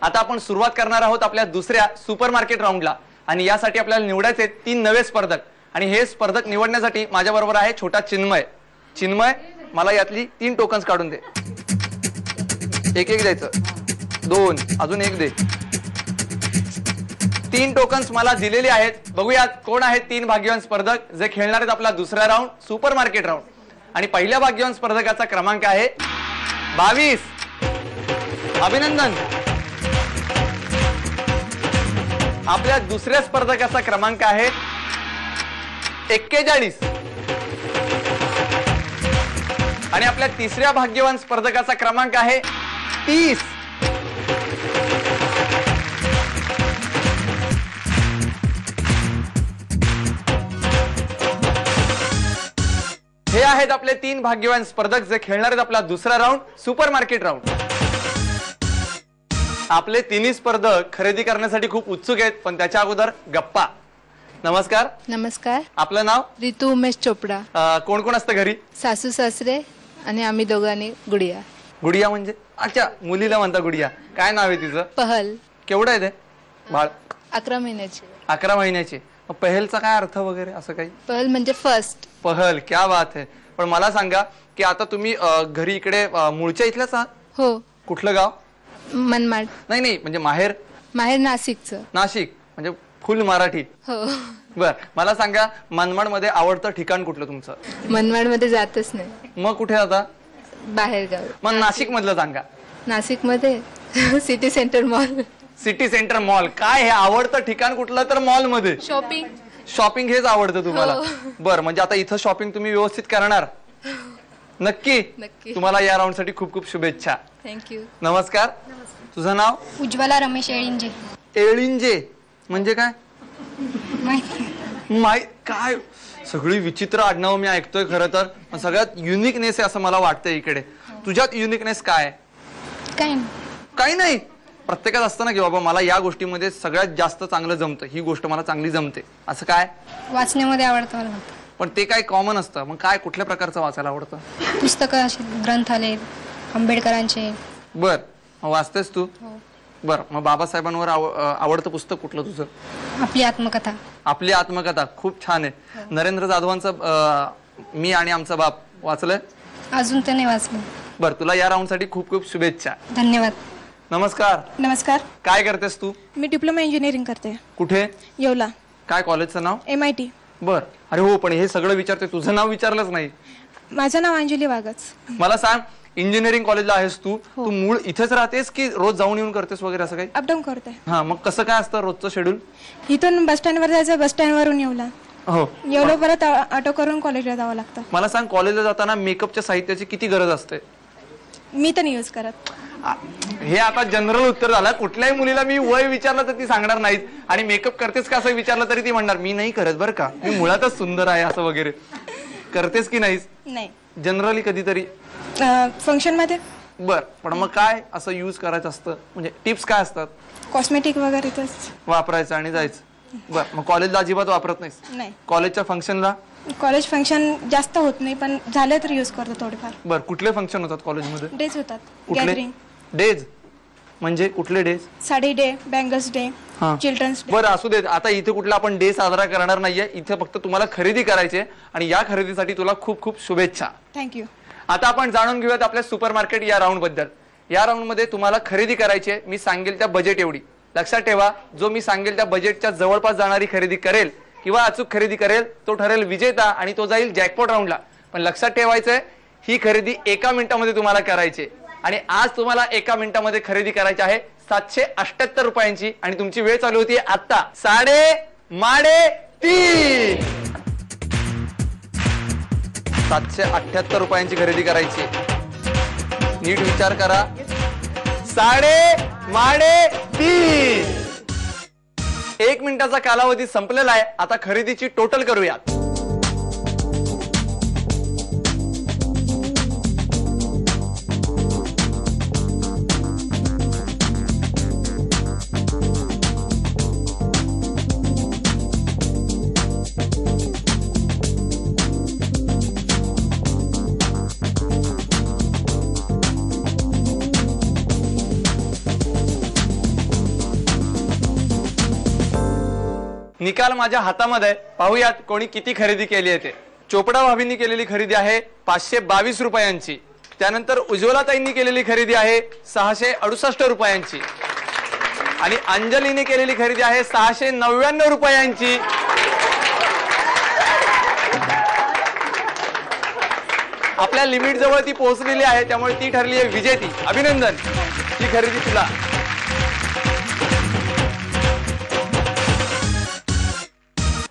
आता आपण सुरुवात करणार आहोत आपल्या दुसऱ्या सुपर मार्केट राऊंडला आणि यासाठी आपल्याला निवडायचे 3 नवे स्पर्धक आणि हे स्पर्धक निवडण्यासाठी माझ्या बरोबर आहे छोटा चिन्मय। चिन्मय, मला यातली 3 टोकन्स काढून दे। एक एक द्यायचं, 2, अजून एक दे। 3 टोकन्स मला दिलेले आहेत। बघूयात कोण आहेत 3 भाग्यवान स्पर्धक जे खेळणार आहेत आपला दुसरा राऊंड सुपर मार्केट राऊंड। आणि पहिल्या भाग्यवान स्पर्धकाचा क्रमांक आहे 22। अभिनंदन। आपल्या दुसऱ्या स्पर्धकाचा क्रमांक आहे 41 आणि आपल्या तिसऱ्या भाग्यवान स्पर्धकाचा क्रमांक आहे 30। हे आहेत आपले 3 भाग्यवान स्पर्धक जे खेळणार आहेत आपला दुसरा राऊंड सुपर मार्केट राऊंड। आपले 3 स्पर्धक खरेदी करण्यासाठी खूप उत्सुक आहेत, पण त्याच्या अगोदर गप्पा। नमस्कार। नमस्कार। आपलं नाव? रितू उमेश चोपडा। कोण कोण असतं घरी? सासू सासरे आणि आम्ही दोघांनी गुडिया। गुडिया म्हणजे? अच्छा, मुलीला म्हणता गुडिया। काय नाव आहे तिचं? पहल। केवढं आहे ते बाळ? 11 महिन्याची। 11 महिन्याची। पहलचा काय अर्थ वगैरे असं काही? पहल म्हणजे फर्स्ट। पहल, क्या बात है। पण मला सांगा की आता तुम्ही घरी इकडे मूळच्या इथल्याच आहात? हो। कुठलं गाव? मनमाड। नाही नाही, म्हणजे माहेर? माहेर नाशिकचं। नाशिक म्हणजे फुल मराठी। हो। बर, मला सांगा मनमाड मध्ये आवडतं ठिकाण कुठलं तुमचं? मनमाड मध्ये जातच नाही। मग कुठे आता? बाहेर गाव। मग नाशिक मधलं सांगा। नाशिक मध्ये city centre mall. City centre mall. काय हे आवडतं ठिकाण कुठलं? तर मॉल मध्ये शॉपिंग। शॉपिंग हेच आवडतं तुम्हाला? बर, म्हणजे आता इथं शॉपिंग तुम्ही व्यवस्थित करणार? नक्की? नक्की। तुम्हाला या राऊंड साठी खूप खूप शुभेच्छा। थँक्यू। नमस्कार। तुझं नाव? उज्ज्वला रमेश एळिंजे। एळिंजे म्हणजे काय? माहिती काय सगळी विचित्र आडनाव मी ऐकतोय खरं तर, पण सगळ्यात युनिकनेस आहे असं मला वाटतंय इकडे। तुझ्यात युनिकनेस काय? काही नाही। प्रत्येकात असतं ना की बाबा मला या गोष्टीमध्ये सगळ्यात जास्त चांगलं जमतं, ही गोष्ट मला चांगली जमते, असं काय? वाचण्यामध्ये आवडतं मला। पण ते काय कॉमन असतं, मग काय कुठल्या प्रकारचं वाचायला आवडतं? पुस्तकं, ग्रंथालय आंबेडकरांचे। बर, मग वाचतेस तू? हो। बर, मग बाबासाहेबांवर आवडतं पुस्तक कुठलं तुझं? आपली आत्मकथा। आपली आत्मकथा खूप छान आहे। नरेंद्र जाधवांचं मी आणि आमचा बाप वाचलंय? अजून तर नाही वाचलं। बर, तुला या राऊंड साठी खूप खूप शुभेच्छा। धन्यवाद। नमस्कार। नमस्कार। काय करतेस तू? मी डिप्लोमा इंजिनिअरिंग करते। कुठे? येवला। काय कॉलेजचं नाव? MIT। बर, अरे हो, पण हे सगळं विचारते, तुझं नाव विचारलंच नाही। माझं नाव अंजली वागच। मला सांग, इंजिनिअरिंग कॉलेजला आहेस तू, तू मूळ इथेच राहतेस की रोज जाऊन येऊन करतेस वगैरे असं काही? अपडाऊन करते। हा, मग कसं काय असतं रोजचं शेड्यूल? इथून बस स्टँडवर जायचं, बस स्टँडवरून येवला, हो, येवला परत ऑटो करून कॉलेजला जावं लागतं। मला सांग, कॉलेजला जाताना मेकअपच्या साहित्याची किती गरज असते? मी तर नाही यूज करत। हे आता जनरल उत्तर झालं। कुठल्याही मुलीला मी वय विचारलं तर ती सांगणार नाहीत, आणि मेकअप करतेस का असं विचारलं तरी ती म्हणणार मी नाही करत बरं का, मी मुळातच सुंदर आहे असं वगैरे। करतेस की नाहीस? नाही, जनरली कधीतरी फंक्शन मध्ये। बर, पण मग काय असं यूज करायचं असतं, म्हणजे टिप्स काय असतात? कॉस्मेटिक वगैरे तेच वापरायचं आणि जायचं। बर, मग कॉलेजला अजिबात वापरत नाहीस? नाही। कॉलेजच्या फंक्शनला? कॉलेज फंक्शन जास्त होत नाही, पण झाले तर यूज करतो थोडेफार। बर, कुठले फंक्शन होतात कॉलेजमध्ये? डेज होतात। कुठले गॅदरिंग। डेज म्हणजे कुठले days? Sari day, bangles day, children's day. बरं, असू देत। आता इथे कुठला आपण डे साजरा करणार नाहीये, इथे फक्त तुम्हाला खरेदी करायची आहे आणि या खरेदीसाठी तुला खूप खूप शुभेच्छा। थँक्यू। आता आपण जाणून घेऊयात आपल्या सुपर मार्केट या राऊंड बद्दल। या राऊंड मध्ये तुम्हाला खरेदी करायची आहे, मी सांगेल त्या बजेट एवढी। लक्षात ठेवा, जो मी सांगेल त्या बजेटच्या जवळपास जाणारी खरेदी करेल किंवा अचूक खरेदी करेल तो ठरेल विजेता आणि तो जाईल जॅकपॉट राऊंडला। पण लक्षात ठेवायचंय, ही खरेदी 1 मिनिटामध्ये तुम्हाला करायची आणि आज तुम्हाला 1 मिनिटामध्ये खरेदी करायची आहे 778 रुपयांची आणि तुमची वेळ चालू होती आता 3:30। 778 रुपयांची खरेदी करायची। नीट विचार करा, 3:30। 1 मिनिटाचा कालावधी संपलेला आहे। आता खरेदीची टोटल करूयात। निकाल माझ्या हातामध्ये आहे. पाहूयात कोणी किती खरेदी केली आहे ते. चोपडा भाभींनी केलेली खरेदी आहे 522 रुपयांची. त्यानंतर उज्ज्वलाताईंनी केलेली खरेदी आहे 668 रुपयांची आणि अंजलीने केलेली खरेदी आहे 699 रुपयांची. आपल्या लिमिट जवळ ती पोहोचलेली आहे, त्यामुळे ती ठरली आहे विजेती. अभिनंदन, ही खरेदी तुला.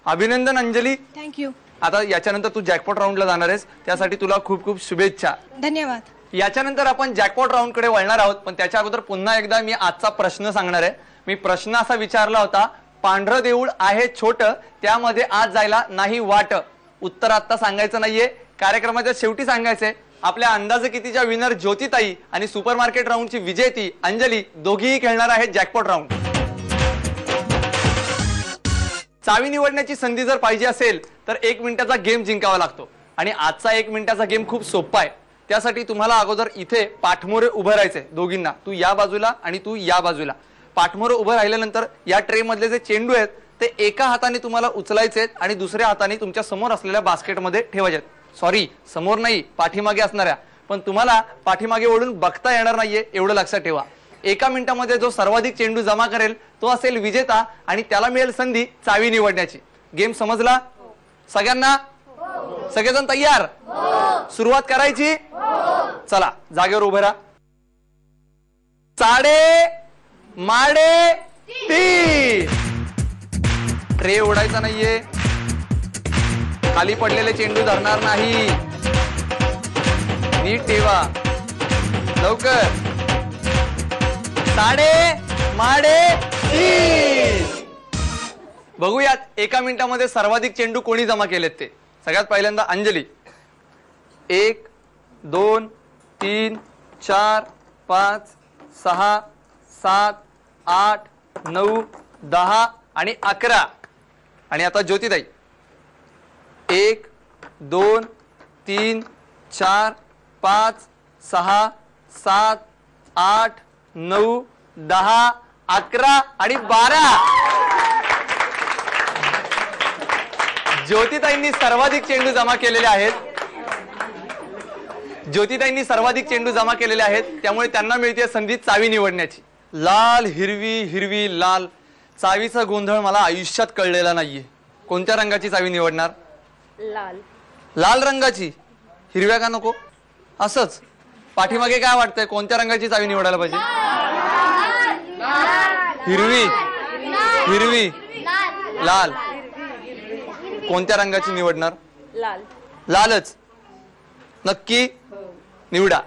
अभिनंदन अंजली. थँक्यू. आता याच्यानंतर तू जॅकपॉट राऊंडला जाणार आहेस, त्यासाठी तुला खूप खूप शुभेच्छा. धन्यवाद. याच्यानंतर आपण जॅकपॉट राऊंड कडे वळणार आहोत, पण त्याच्या अगोदर पुन्हा एकदा मी आजचा प्रश्न सांगणार आहे. मी प्रश्न असा विचारला होता, पांढरं देऊळ आहे छोट, त्यामध्ये आज जायला नाही वाट. उत्तर आता सांगायचं नाहीये, कार्यक्रमाच्या शेवटी सांगायचंय. आपल्या अंदाजे कितीच्या विनर ज्योतिताई आणि सुपरमार्केट राऊंडची विजेती अंजली दोघीही खेळणार आहेत जॅकपॉट राऊंड. चावी निवडण्याची संधी जर पाहिजे असेल तर 1 मिनिटाचा गेम जिंकावा लागतो आणि आजचा 1 मिनिटाचा गेम खूप सोपा आहे. त्यासाठी तुम्हाला अगोदर इथे पाठमोरे उभं राहायचंय दोघींना. तू या बाजूला आणि तू या बाजूला. पाठमोरे उभं राहिल्यानंतर या ट्रे मधले जे चेंडू आहेत ते एका हाताने तुम्हाला उचलायचे आहेत आणि दुसऱ्या हाताने तुमच्या समोर असलेल्या बास्केटमध्ये ठेवायचे आहेत. सॉरी, समोर नाही, पाठीमागे असणाऱ्या. पण तुम्हाला पाठीमागे ओढून बघता येणार नाहीये, एवढं लक्षात ठेवा. 1 मिनिटामध्ये जो सर्वाधिक चेंडू जमा करेल तो असेल विजेता आणि त्याला मिळेल संधी चावी निवडण्याची. गेम समजला सगळ्यांना? सगळेजण तयार? सुरुवात करायची? चला जागेवर उभे राहा. साडे माडे तीन. ट्रे उडायचा नाहीये, खाली पडलेले चेंडू धरणार नाही. नीट ठेवा, लवकर. साडे माडे तीन. बघूयात 1 मिनिटामध्ये सर्वाधिक चेंडू कोणी जमा केलेत ते. सगळ्यात पहिल्यांदा अंजली. 1 2 3 4 5 6 7 8 9 10 आणि 11. आणि आता ज्योतिताई. 1 2 3 4 5 6 7 8 9 10 11 आणि 12. ज्योतिताईंनी सर्वाधिक चेंडू जमा केलेले आहेत. ज्योतिताईंनी सर्वाधिक चेंडू जमा केलेले आहेत, त्यामुळे त्यांना मिळते संधी चावी निवडण्याची. लाल हिरवी हिरवी लाल. चावीचा गोंधळ मला आयुष्यात कळलेला नाहीये. कोणत्या रंगाची चावी निवडणार? लाल. लाल रंगाची. हिरव्या का नको? असंच पाठीमागे काय वाटतंय, कोणत्या रंगाची चावी निवडायला पाहिजे? हिरवी हिरवी लाल. कोणत्या रंगाची निवडणार? लाल. लालच. नक्की निवडा.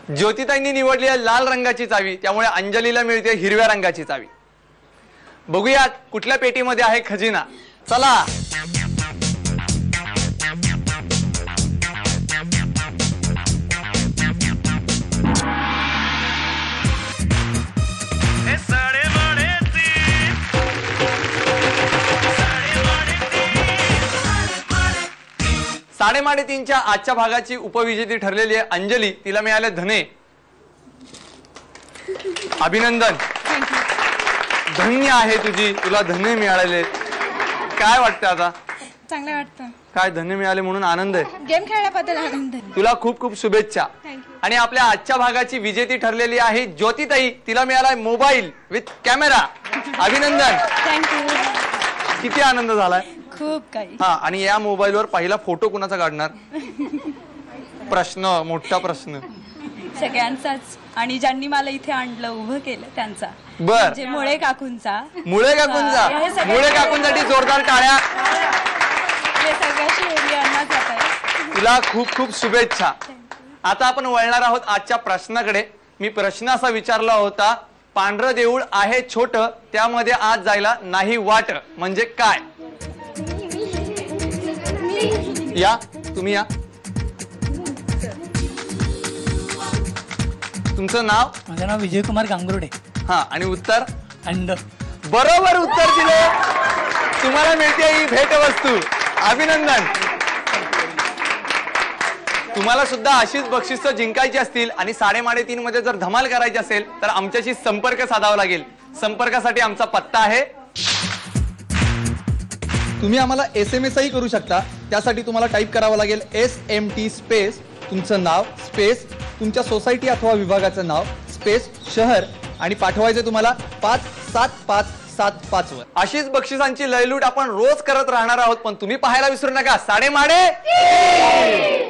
ज्योतिताईंनी निवडली आहे लाल रंगाची चावी, त्यामुळे अंजलीला मिळते हिरव्या रंगाची चावी. बघूयात कुठल्या पेटीमध्ये आहे खजिना. चला. साडेमाडे तीनच्या आजच्या भागाची उपविजेती ठरलेली आहे अंजली. तिला मिळाले धने. अभिनंदन, धन्य आहे तुझी, तुला धने मिळालेले. काय वाटतं आता? चांगलं वाटतं. काय धने मिळाले म्हणून आनंद आहे? गेम खेळल्याबद्दल आनंद. तुला खूप खूप शुभेच्छा. आणि आपल्या आजच्या भागाची विजेती ठरलेली आहे ज्योतिताई. तिला मिळालाय मोबाईल विथ कॅमेरा. अभिनंदन. थँक्यू. किती आनंद झालाय? खूप काही. हा, आणि या मोबाईलवर पहिला फोटो कुणाचा काढणार? प्रश्न, मोठा प्रश्न. सगळ्यांचाच, आणि ज्यांनी मला इथे आणलं उभं केलं त्यांचा. बर. म्हणजे मुळे काकूंचा. मुळे काकूंचा. हे सगळ्या- मुळे काकूंसाठी जोरदार टाळ्या. हे सगळ्या श्रेयांना जात आहे. तुला खूप खूप शुभेच्छा. आता आपण वळणार आहोत आजच्या प्रश्नाकडे. मी प्रश्न असा विचारला होता, पांढरं देऊळ आहे छोट, त्यामध्ये आज जायला नाही वाट म्हणजे काय? या तुम्ही या. तुमचं नाव? माझं नाव विजयकुमार गांगुर्डे. हा, आणि उत्तर? अंड. बरोबर उत्तर दिले. तुम्हाला मिळते ही भेटवस्तू. अभिनंदन. तुम्हाला सुद्धा अशीच बक्षिसं जिंकायची असतील आणि 3:30 मध्ये जर धमाल करायची असेल तर आमच्याशी संपर्क साधावा लागेल. संपर्कासाठी आमचा पत्ता आहे. तुम्ही आम्हाला SMS ही करू शकता. त्यासाठी तुम्हाला टाईप करावं लागेल SMT स्पेस तुमचं नाव स्पेस तुमच्या सोसायटी अथवा विभागाचं नाव स्पेस शहर आणि पाठवायचे तुम्हाला 57575 वर. अशीच बक्षिसांची लयलूट आपण रोज करत राहणार आहोत, पण तुम्ही पाहायला विसरू नका साडेमाडे.